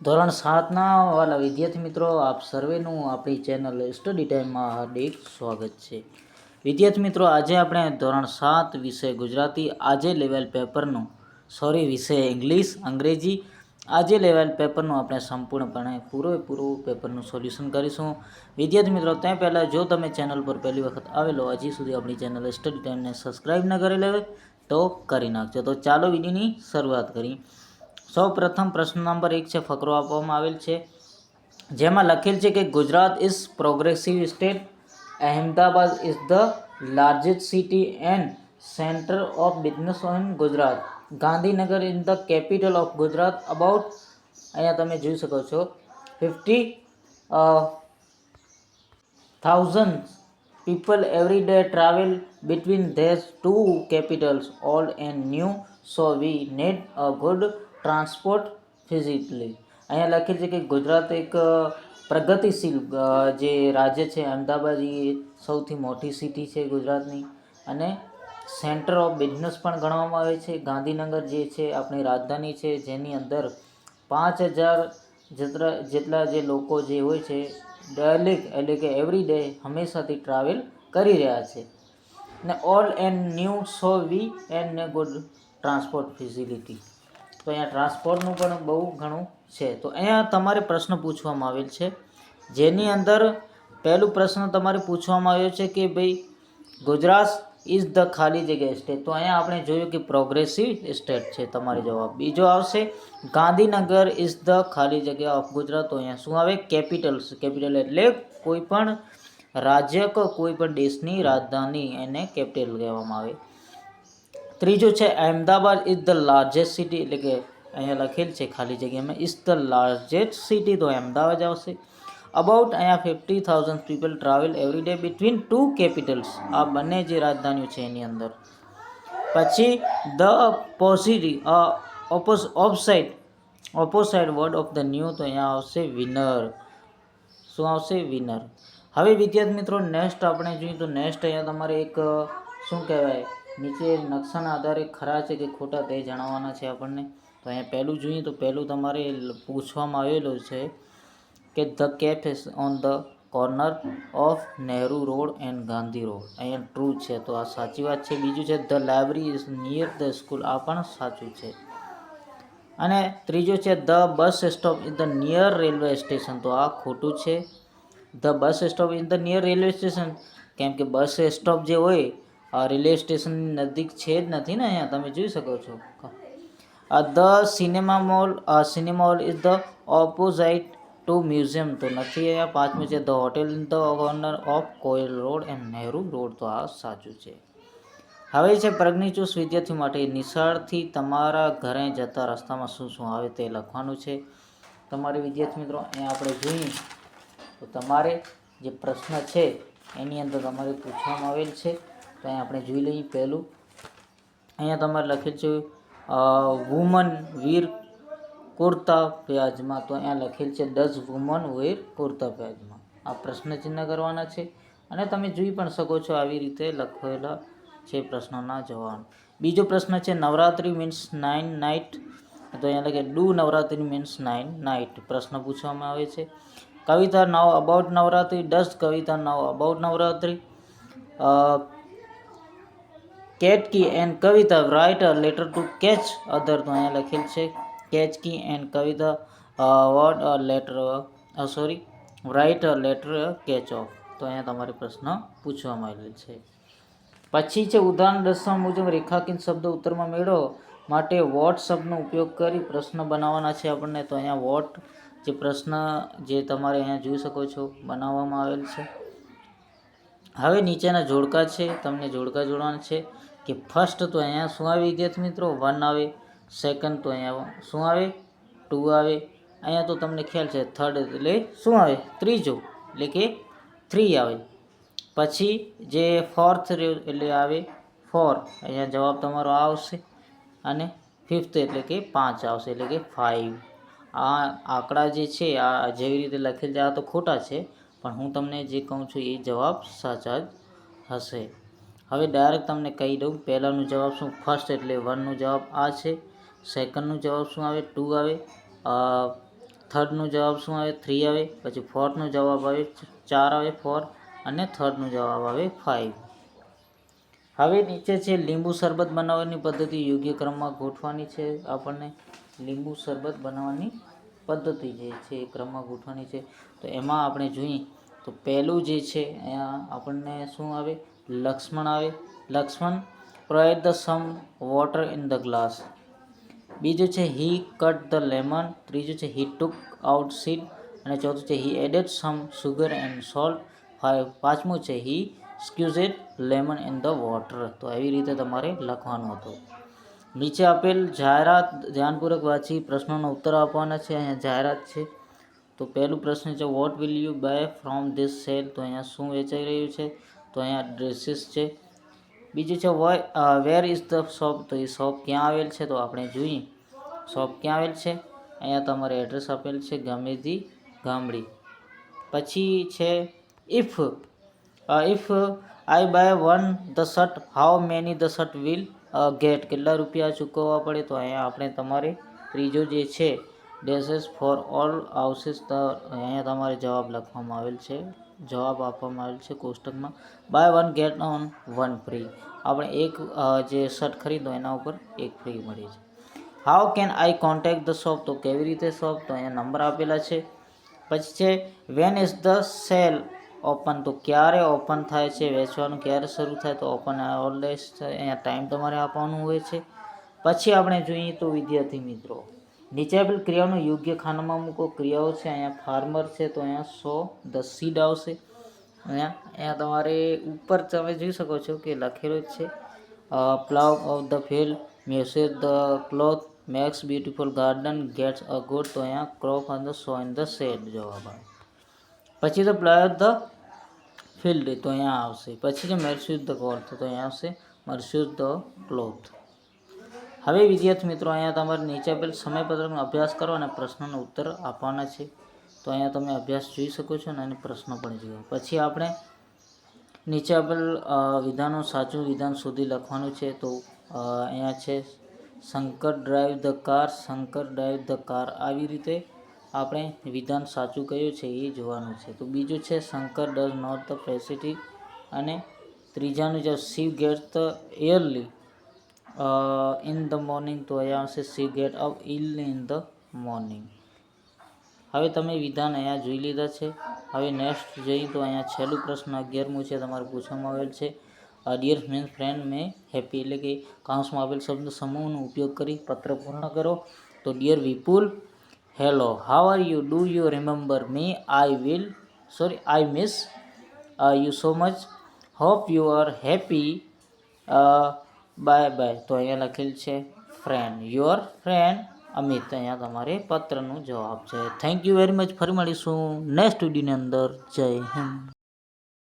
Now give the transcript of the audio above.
ધોરણ 7ના વાલા વિદ્યાર્થી મિત્રો, આપ સર્વેનું આપણી ચેનલ સ્ટડી ટાઈમમાં હાર્દિક સ્વાગત છે. વિદ્યાર્થી મિત્રો, આજે આપણે ધોરણ 7 વિષય ગુજરાતી આજે લેવલ પેપરનું વિષય ઇંગ્લિશ અંગ્રેજી આજે લેવલ પેપરનું આપણે સંપૂર્ણપણે પૂરેપૂરું પેપરનું સોલ્યુશન કરીશું. વિદ્યાર્થી મિત્રો, તે પહેલાં જો તમે ચેનલ પર પહેલી વખત આવેલો હજી સુધી આપણી ચેનલ સ્ટડી ટાઈમને સબસ્ક્રાઈબ ન કરેલ હોય તો કરી નાખજો. તો ચાલો વિડીયોની શરૂઆત કરીએ. સૌ પ્રથમ પ્રશ્ન નંબર 1 છે, ફકરો આપવામાં આવેલ છે જેમાં લખેલ છે કે Gujarat is progressive state, Ahmedabad is the largest city and centre of business in Gujarat, Gandhinagar is the capital of Gujarat. About અહીંયા તમે જોઈ શકો છો 50,000 people every day travel between these two capitals, old and new, so we need a good transport facility. અહીંયા લખેલ છે કે ગુજરાત એક પ્રગતિશીલ જે રાજ્ય છે. અમદાવાદ એ સૌથી મોટી સિટી છે ગુજરાતની અને સેન્ટર ઓફ બિઝનેસ પણ ગણવામાં આવે છે. ગાંધીનગર જે છે આપણી રાજધાની છે, જેની અંદર 5,000 જેટલા જે લોકો જે હોય છે ડેલી એટલે કે એવરી ડે હંમેશાથી ટ્રાવેલ કરી રહ્યા છે. ને old and new, so we and ને ગુડ ટ્રાન્સપોર્ટ ફેસિલિટી. તો અહીંયા ટ્રાન્સપોર્ટનું પણ બહુ ઘણું છે. તો અહીંયા તમારે પ્રશ્ન પૂછવામાં આવેલ છે, જેની અંદર પહેલું પ્રશ્ન તમારે પૂછવામાં આવ્યો છે કે ભાઈ ગુજરાત ઇઝ ધ ખાલી જગ્યા સ્ટેટ. તો અહીંયા આપણે જોયું કે પ્રોગ્રેસિવ સ્ટેટ છે તમારો જવાબ. બીજો આવશે ગાંધીનગર ઇઝ ધ ખાલી જગ્યા ઓફ ગુજરાત. તો અહીંયા શું આવે? કેપિટલ. કેપિટલ એટલે કોઈ પણ રાજ્ય કે કોઈ પણ દેશની રાજધાની એને કેપિટલ કહેવામાં આવે. ત્રીજું છે Ahmedabad is the largest city, એટલે કે અહીંયા લખેલ છે ખાલી જગ્યામાં ઇઝ ધ લાર્જેસ્ટ સિટી, તો અહેમદાબાદ આવશે. અબાઉટ અહીંયા 50,000 people travel every day between two capitals, આ બંને જે રાજધાનીઓ છે એની અંદર. પછી the positive opposite word of the new, તો અહીંયા આવશે વિનર. શું આવશે? વિનર. હવે વિદ્યાર્થી મિત્રો નેક્સ્ટ આપણે જોઈએ તો નેક્સ્ટ અહીંયા તમારે એક શું કહેવાય, નીચે નકશાના આધારે ખરા છે કે ખોટા તે જણાવવાના છે આપણને. તો અહીંયા પહેલું જોઈએ તો પહેલું તમારે પૂછવામાં આવેલું છે કે the cafe on the corner of Nehru road and Gandhi road. અહીંયા ટ્રુ છે, તો આ સાચી વાત છે. બીજું છે the library is near the school, આ પણ સાચું છે. અને ત્રીજું છે the bus stop is the near railway station, તો આ ખોટું છે. The bus stop is the near railway station, કેમ કે બસ સ્ટોપ જે હોય રેલવે સ્ટેશનની નજીક છે જ નથી ને. અહીંયા તમે જોઈ શકો છો. The cinema mall is the opposite to museum, તો નથી. અહીંયા પાંચમું છે the hotel in the corner of Koyal road and Nehru road, તો આ સાચું છે. હવે છે પ્રજ્ઞાચુસ્ત વિદ્યાર્થી માટે નિશાળથી તમારા ઘરે જતા રસ્તામાં શું શું આવે તે લખવાનું છે તમારે. વિદ્યાર્થી મિત્રો અહીંયા આપણે જોઈએ તો તમારે જે પ્રશ્ન છે એની અંદર તમારે પૂછવામાં આવેલ છે. તો અહીંયા આપણે જોઈ લઈએ. પહેલું અહીંયા તમારે લખેલ છે વુમન વીર કુર્તા પ્યાજમાં, તો અહીંયા લખેલ છે 10 વુમન વેર કુર્તા પ્યાજમાં. આ પ્રશ્ન ચિહ્ન કરવાના છે અને તમે જોઈ પણ શકો છો આવી રીતે લખેલા છે પ્રશ્નોના જવાબ. બીજો પ્રશ્ન છે નવરાત્રિ મીન્સ 9 નાઇટ, તો અહીંયા લખે ડુ નવરાત્રિ મીન્સ 9 નાઇટ. પ્રશ્ન પૂછવામાં આવે છે. Kavita know about Navratri, does Kavita know about Navratri. Ketki and Kavita write a letter to each other, તો અહીંયા લખેલ છે Ketki and Kavita wrote a letter write a letter each of. તો અહીંયા તમારે પ્રશ્ન પૂછવામાં આવેલ છે. પછી છે ઉદાહરણ દર્શાવવા મુજબ રેખાંકિત શબ્દ ઉત્તરમાં મેળવો માટે વોટ શબ્દનો ઉપયોગ કરી પ્રશ્ન બનાવવાના છે આપણને. તો અહીંયા વોટ જે પ્રશ્ન જે તમારે અહીંયા જોઈ શકો છો બનાવવામાં આવેલ છે. હવે નીચેના જોડકા છે, તમને જોડકા જોડવાના છે કે ફર્સ્ટ, તો અહીંયા શું આવે વિદ્યાર્થી મિત્રો? 1 આવે. સેકન્ડ, તો અહીંયા શું આવે? 2 આવે. અહીંયા તો તમને ખ્યાલ છે થર્ડ એટલે શું આવે? ત્રીજો, એટલે કે 3 આવે. પછી જે ફોર્થ એટલે આવે 4, અહીંયા જવાબ તમારો આવશે. અને ફિફ્થ એટલે કે 5 આવશે, એટલે કે 5. આ આંકડા જે છે આ જેવી રીતે લખેલ છે આ તો ખોટા છે, પણ હું તમને જે કહું છું એ જવાબ સાચા જ હશે. હવે ડાયરેક્ટ તમને કહી દઉં, પહેલાંનું જવાબ શું? ફર્સ્ટ એટલે 1નું જવાબ આ છે. સેકન્ડનું જવાબ શું આવે? 2 આવે. થર્ડનો જવાબ શું આવે 3 આવે. પછી ફોર્થનો જવાબ આવે 4 આવે 4 અને થર્ડનો જવાબ આવે 5. હવે નીચે છે લીંબુ શરબત બનાવવાની પદ્ધતિ યોગ્ય ક્રમમાં ગોઠવાની છે. આપણને લીંબુ શરબત બનાવવાની પદ્ધતિ જે છે એ ક્રમમાં ગોઠવાની છે. તો એમાં આપણે જોઈએ તો પહેલું જે છે અહીંયા આપણને શું આવે લક્ષ્મણ આવે. Lakshman provide the some water in the glass. બીજું છે હી કટ ધ લેમન. ત્રીજું છે હી ટુક આઉટ સીડ. અને ચોથું છે he added some sugar and salt. પાંચમું છે he squeezed lemon in the water. તો એવી રીતે તમારે લખવાનું હતું. નીચે આપેલ જાહેરાત ધ્યાનપૂર્વક વાંચી પ્રશ્નોનો ઉત્તર આપવાના છે. અહીંયા જાહેરાત છે. તો પહેલું પ્રશ્ન છે what will you buy from this cell. તો અહીંયા શું વેચાઈ રહ્યું છે? તો અહીંયા ડ્રેસીસ છે. બીજું છે વેર ઇઝ ધ શોપ. તો એ શોપ ક્યાં આવેલ છે? તો આપણે જોઈએ શોપ ક્યાં આવેલ છે. અહીંયા તમારે એડ્રેસ આપેલ છે ગામેદી ગામડી. પછી છે if I buy one the shirt how many the shirt will get. કેટલા રૂપિયા ચૂકવવા પડે? તો અહીંયા આપણે તમારે ત્રીજો જે છે ડેસીસ ફોર ઓલ હાઉસીસ. અહીંયા તમારે જવાબ લખવામાં આવેલ છે. જવાબ આપવામાં આવેલ છે કોષ્ટકમાં. Buy one get on one free. આપણે એક જે શર્ટ ખરીદો એના ઉપર એક ફ્રી મળે છે. How can eye contact the shop. તો કેવી રીતે શોપ? તો અહીંયા નંબર આપેલા છે. પછી છે when is the cell open. તો ક્યારે ઓપન થાય છે? વેચવાનું ક્યારે શરૂ થાય? તો ઓપન ઓલવેઝ. અહીંયા ટાઈમ તમારે આપવાનું હોય છે. પછી આપણે જોઈએ તો વિદ્યાર્થી મિત્રો નીચે આપેલ ક્રિયાઓનો યોગ્ય ખાનામાં મૂકો. ક્રિયાઓ છે અહીંયા ફાર્મર છે તો અહીંયા સો ધ સીડ આવશે. અહીંયા તમારે ઉપર તમે જોઈ શકો છો કે લખેલું જ છે plough of the field, message the cloth, makes beautiful garden, gets a good. તો અહીંયા crop on the sow in the shade જવાબ આવે. પછી તો પ્લાવ ઓફ ધ ફિલ્ડ તો અહીંયા આવશે. પછી છે મર્સ્યુઝ ધ ક્લોથ. તો અહીંયા આવશે મર્સ્યુઝ ધ ક્લોથ. હવે વિદ્યાર્થી મિત્રો અહીંયા તમારે નીચે આપેલ સમયપત્રકનો અભ્યાસ કરો અને પ્રશ્નનો ઉત્તર આપવાના છે. તો અહીંયા તમે અભ્યાસ જોઈ શકો છો અને પ્રશ્ન પણ જોયો. પછી આપણે નીચે આપેલ વિધાનો સાચું વિધાન શોધી લખવાનું છે. તો અહીંયા છે Shankar drive the car, Shankar drive the car. આવી રીતે આપણે વિધાન સાચું કયું છે એ જોવાનું છે. તો બીજું છે Shankar does not the facility. અને ત્રીજાનું જે Shiv gets the early in the morning. તો અહીંયા આવશે Shiv get up early in the morning. હવે તમે વિધાન અહીંયા જોઈ લીધા છે. હવે નેક્સ્ટ જોઈએ તો અહીંયા છેલ્લું પ્રશ્ન 11મું છે તમારે પૂછવામાં આવેલ છે ડિયર મીન્સ ફ્રેન્ડ મે હેપી. એટલે કે કાઉન્સમાં આપેલ શબ્દ સમૂહનો ઉપયોગ કરી પત્ર પૂર્ણ કરો. તો dear Vipul, hello, how are you, do you remember me, I miss you so much, hope you are happy, bye bye. તો અહીંયા લખેલ છે ફ્રેન્ડ, યોર ફ્રેન્ડ અમિત. અહીંયા તમારે પત્રનો જવાબ છે. Thank you very much. ફરી મળીશું નેક્સ્ટ વિડીયોની અંદર. જય હિન્દ.